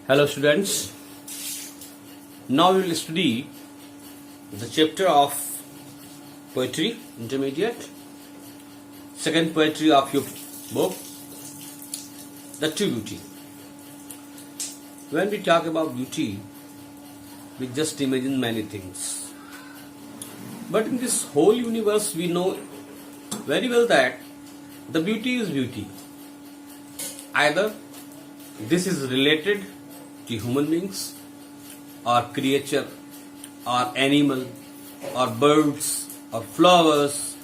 Hello students, now we will study the chapter of poetry, intermediate, second poetry of your book, The True Beauty. When we talk about beauty, we just imagine many things. But in this whole universe, we know very well that the beauty is beauty. Either this is related to human beings or creature or animal or birds or flowers.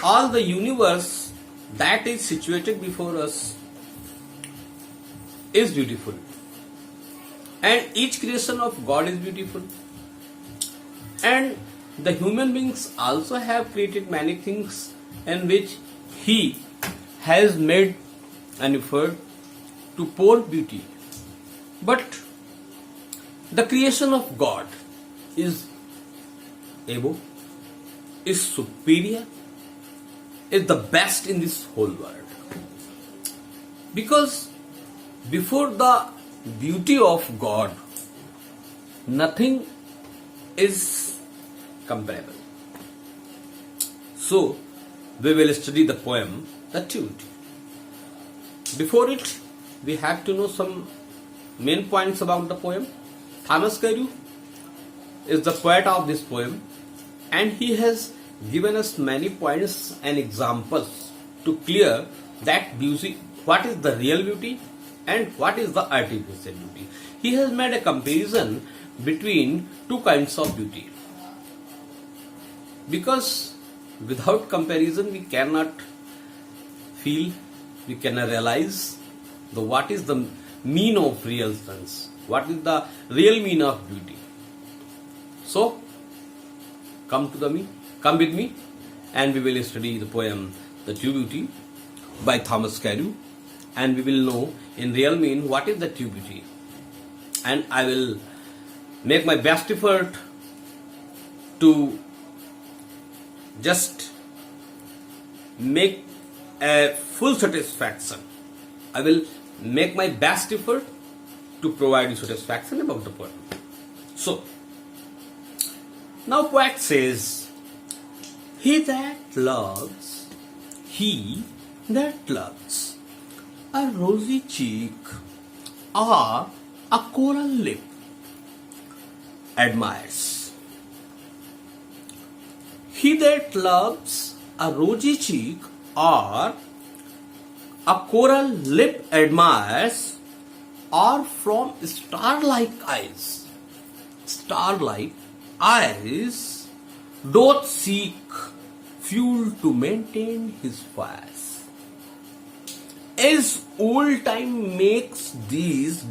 All the universe that is situated before us is beautiful, and each creation of God is beautiful, and the human beings also have created many things in which He has made an effort to pour beauty. But the creation of God is above, is superior, is the best in this whole world. Because before the beauty of God, nothing is comparable. So, we will study the poem, The True Beauty. Before it, we have to know some main points about the poem. Thomas Carew is the poet of this poem, and he has given us many points and examples to clear that beauty, what is the real beauty and what is the artificial beauty. He has made a comparison between two kinds of beauty. Because without comparison we cannot feel, we cannot realize what is the mean of real sense, what is the real meaning of beauty. So, come with me, and we will study the poem The True Beauty by Thomas Carew, and we will know in real meaning what is the true beauty. And I will make my best effort to just make a full satisfaction. I will make my best effort to provide you satisfaction about the poem. So, now poet says, he that loves a rosy cheek or a coral lip admires. He that loves a rosy cheek or a coral lip admires, or from starlike eyes doth seek fuel to maintain his fire. As old time makes these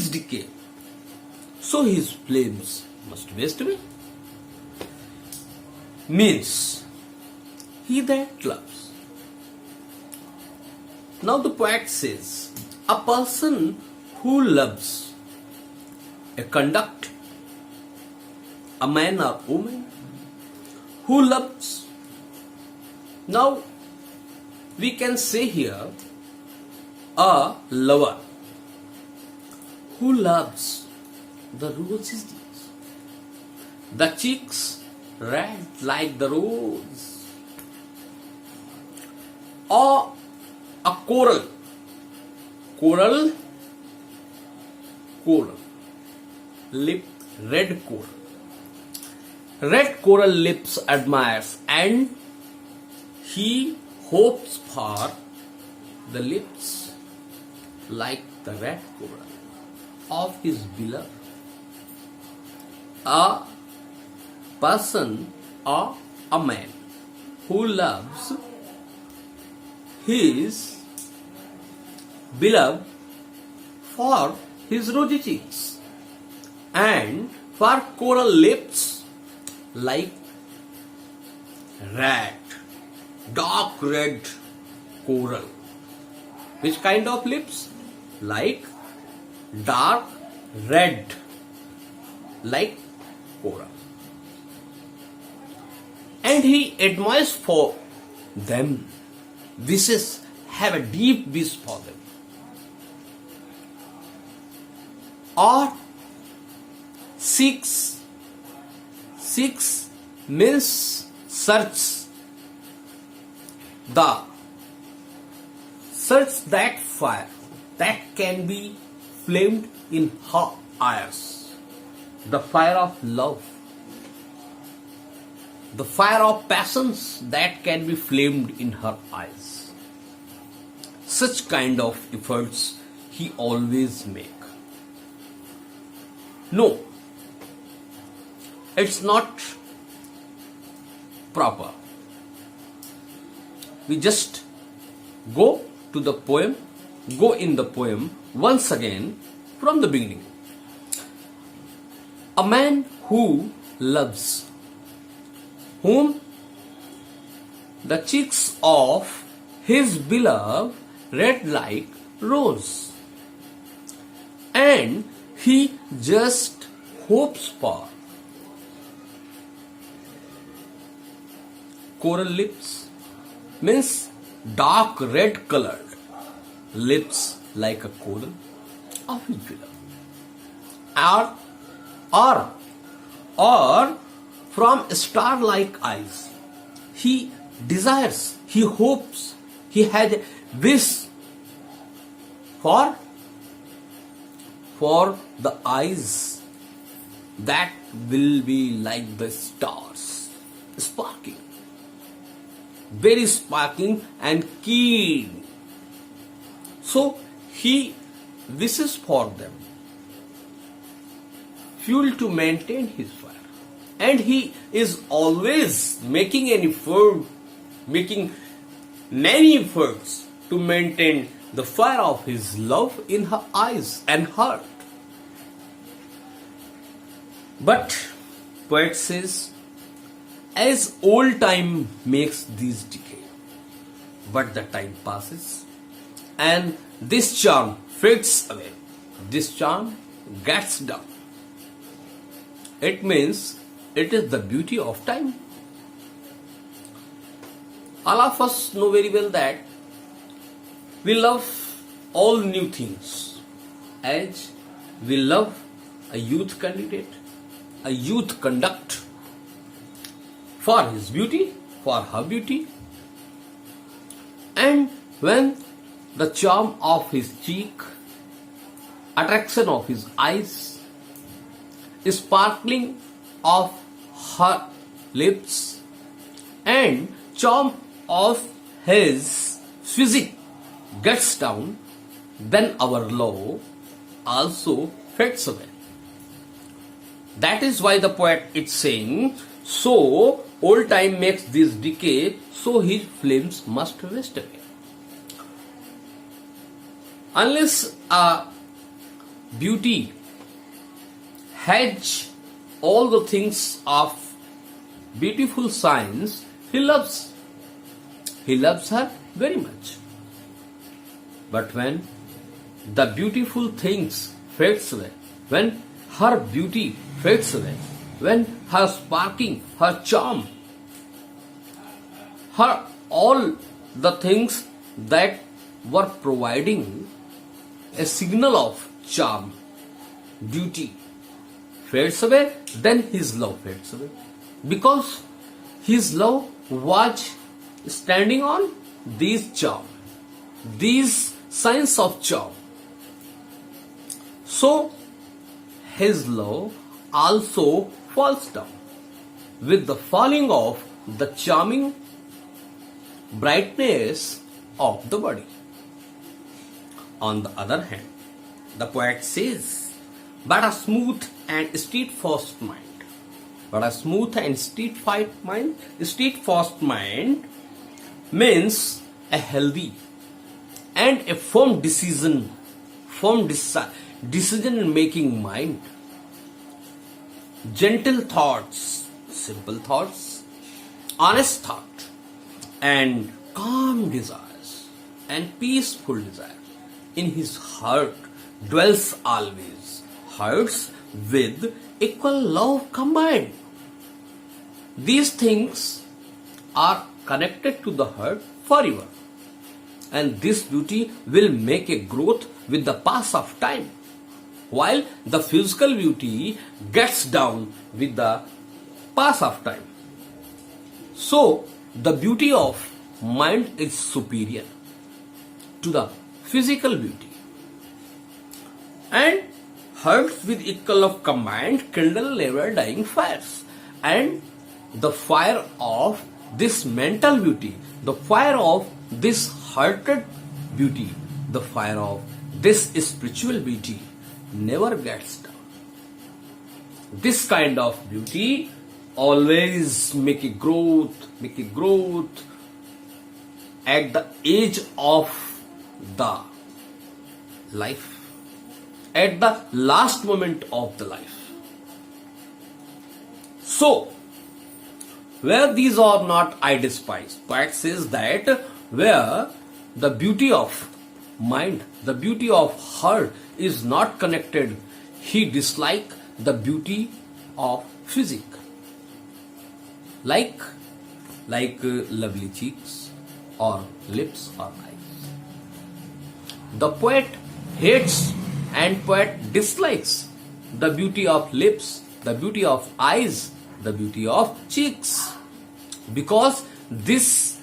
decay, so his flames must waste away. Means, he that loves. Now the poet says, a person who loves a conduct, a man or woman who loves. Now we can say here a lover who loves the roses, the cheeks red like the rose, or a coral lip, red coral lips admires, and he hopes for the lips like the red coral of his beloved. A person or a man who loves his beloved for his rosy cheeks and for coral lips like dark red coral. Which kind of lips? Like dark red, like coral. And he admires for them, wishes have a deep wish for them. Or seeks means search that fire that can be flamed in her eyes, the fire of love, the fire of passions that can be flamed in her eyes. Such kind of efforts he always make. No, it's not proper. We just go in the poem once again from the beginning. A man who loves, whom the cheeks of his beloved red like rose, and he just hopes for coral lips, means dark red colored lips like a coral of his beloved, or from star like eyes. He desires, he hopes, he has a wish for the eyes that will be like the stars, sparking, very sparkling and keen. So he wishes for them, fuel to maintain his fire, and he is always making many efforts to maintain the fire of his love in her eyes and heart. But poet says, as old time makes these decay, but the time passes and this charm fades away, this charm gets down. It means it is the beauty of time. All of us know very well that we love all new things, as we love a youth candidate, a youth conduct for his beauty, for her beauty. And when the charm of his cheek, attraction of his eyes, sparkling of her lips, and charm of his physique gets down, then our love also fades away. That is why the poet is saying, so old time makes this decay, so his flames must waste away. Unless a beauty has all the things of beautiful signs, he loves her very much. But when the beautiful things fades away, when her beauty fades away, when her sparking, her charm, her all the things that were providing a signal of charm, beauty, fades away, then his love fades away. Because his love was standing on these charm, these signs of charm. So his love also falls down with the falling of the charming brightness of the body. On the other hand, the poet says, but a smooth and steadfast mind, steadfast mind means a healthy and a firm decision making mind, gentle thoughts, simple thoughts, honest thought, and calm desires and peaceful desire in his heart dwells always, hearts with equal love combined. These things are connected to the heart forever. and this beauty will make a growth with the pass of time, while the physical beauty gets down with the pass of time. So, the beauty of mind is superior to the physical beauty, and hearts with equal of combined kindle never dying fires, and the fire of this mental beauty, the fire of this hearted beauty, the fire of this spiritual beauty never gets down. This kind of beauty always make a growth at the age of the life, at the last moment of the life. So, where these are not, I despise. Poet says that where the beauty of mind, the beauty of heart is not connected, he dislike the beauty of physique. Like lovely cheeks or lips or eyes. The poet hates and poet dislikes the beauty of lips, the beauty of eyes, the beauty of cheeks, because this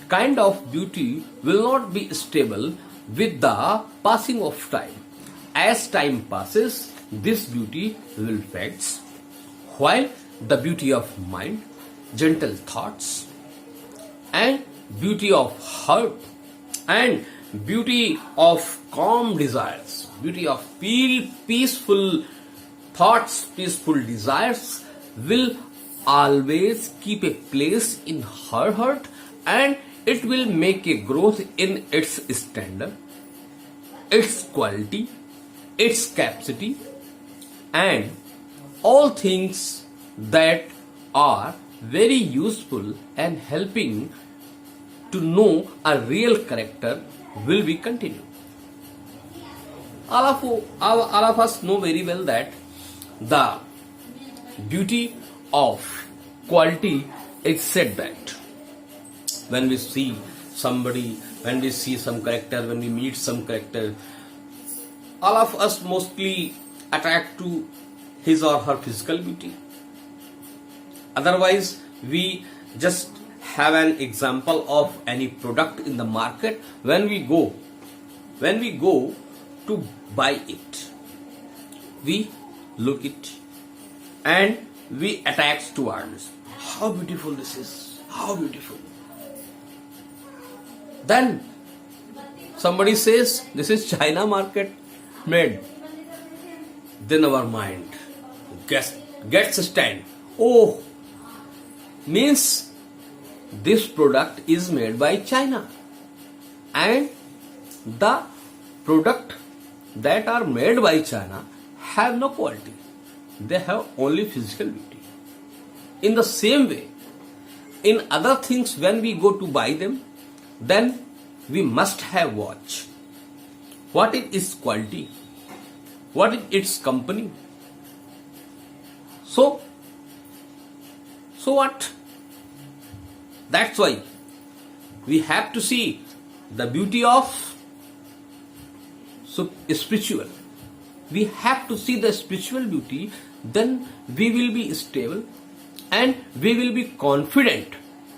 kind of beauty will not be stable with the passing of time. As time passes, this beauty will fade, while the beauty of mind, gentle thoughts, and beauty of heart, and beauty of calm desires, beauty of peaceful thoughts, peaceful desires will always keep a place in her heart, and it will make a growth in its standard, its quality, its capacity, and all things that are very useful and helping to know a real character will be continued. All of us know very well that the beauty of quality is said that when we see somebody, when we see some character, when we meet some character, all of us mostly attract to his or her physical beauty. Otherwise, we just have an example of any product in the market. When we go to buy it, we look it and we attach towards how beautiful this is, how beautiful. Then somebody says this is China market made. Then our mind gets stand. Oh, means this product is made by China, and the product that are made by China have no quality. They have only physical beauty. In the same way, in other things when we go to buy them, then we must have watch what is its quality, what is its company. So what? That's why we have to see the beauty of spiritual. We have to see the spiritual beauty, then we will be stable and we will be confident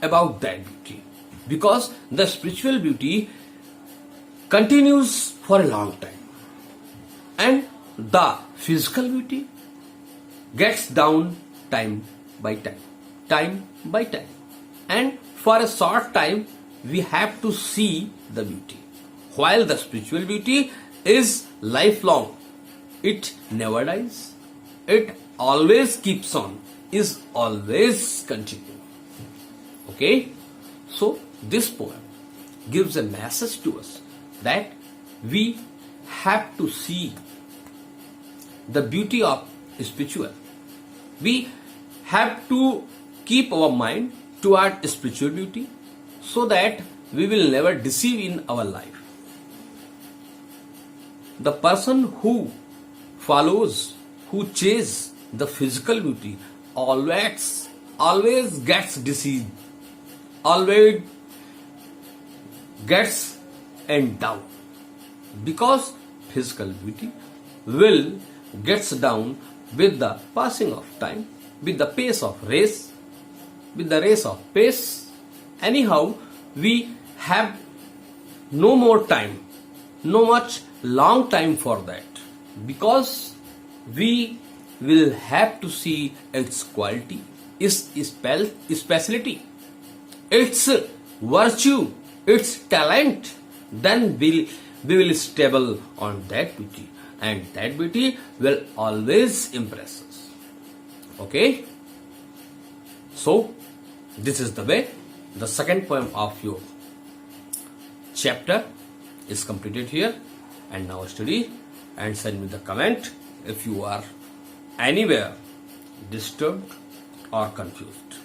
about that beauty, because the spiritual beauty continues for a long time and the physical beauty gets down time by time, and for a short time we have to see the beauty, while the spiritual beauty is lifelong. It never dies, it always keeps on, is always continuing. Okay, so this poem gives a message to us that we have to see the beauty of spiritual. We have to keep our mind toward spiritual beauty so that we will never deceive in our life. The person who follows, who chases the physical beauty always gets deceived, always gets in down, because physical beauty will gets down with the passing of time, with the pace of race, with the race of pace. Anyhow, we have no more time, no much long time for that, because we will have to see its quality, its speciality, its virtue, its talent. Then we will stable on that beauty, and that beauty will always impress us. Okay, so this is the way. The second poem of your chapter is completed here, and now study and send me the comment if you are anywhere disturbed or confused.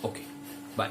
Okay, bye.